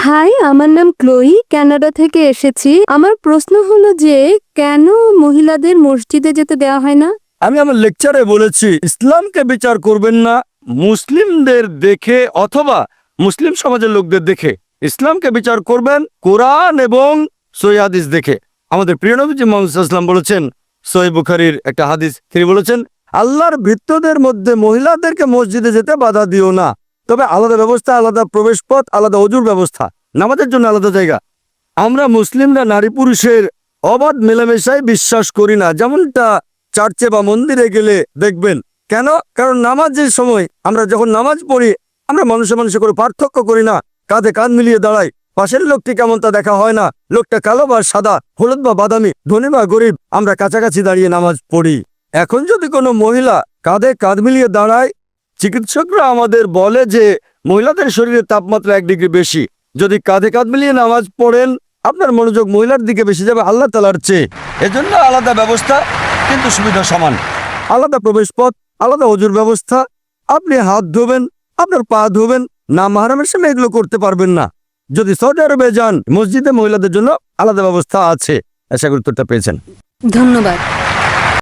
High, আমার নাম Chloe, Canada থেকে এসেছি। আমার প্রশ্ন হলো যে কেন মহিলাদের মসজিদে যেতে দেওয়া হয় না? আমি আমার লেকচারে বলেছি, ইসলামকে বিচার করবেন না মুসলিমদের দেখে অথবা মুসলিম সমাজের লোকদের দেখে। ইসলামকে বিচার করবেন কোরআন এবং সহিহ হাদিস দেখে। আমাদের প্রিয় নবীজি মুহাম্মদ সাল্লাল্লাহু আলাইহি ওয়াসাল্লাম বলেছেন, সহিহ বুখারীর একটা হাদিস, তিনি বলেছেন, আল্লাহর ভৃত্যদের মধ্যে মহিলাদেরকে মসজিদে যেতে বাধা দিও না, তবে আলাদা ব্যবস্থা, আলাদা প্রবেশ পথ, আলাদা অজুর ব্যবস্থা, নামাজের জন্য আলাদা জায়গা। আমরা মুসলিমরা নারী পুরুষের অবাধ মেলামেশায় বিশ্বাস করি না, যেমনটা চার্চে বা মন্দিরে গেলে দেখবেন। কেন? কারণ নামাজের সময় আমরা যখন নামাজ পড়ি, আমরা মানুষে মানুষে করে পার্থক্য করি না, কাঁধে কাঁধ মিলিয়ে দাঁড়াই। পাশের লোকটি কেমন তা দেখা হয় না, লোকটা কালো বা সাদা, হলুদ বা বাদামি, ধনী বা গরিব, আমরা কাছাকাছি দাঁড়িয়ে নামাজ পড়ি। এখন যদি কোনো মহিলা কাঁধে কাঁধ মিলিয়ে দাঁড়ায়, চিকিৎসকরা আমাদের বলে যে মহিলাদের শরীরের তাপমাত্রা 1 ডিগ্রি বেশি। যদি কাঁধে কাঁধ মিলিয়ে নামাজ পড়েন, আপনার মনোযোগ মহিলার দিকে বেশি যাবে আল্লাহ তাআলার চেয়ে। এজন্য আলাদা ব্যবস্থা, কিন্তু সুবিধা সমান। আলাদা প্রবেশ পথ, আলাদা অজুর ব্যবস্থা। আপনি হাত ধোবেন, আপনার পা ধোবেন, না মাহরামের সামনে এগুলো করতে পারবেন না। যদি সৌদি আরবে যান, মসজিদে মহিলাদের জন্য আলাদা ব্যবস্থা আছে। আশা করি উত্তরটা পেয়েছেন। ধন্যবাদ।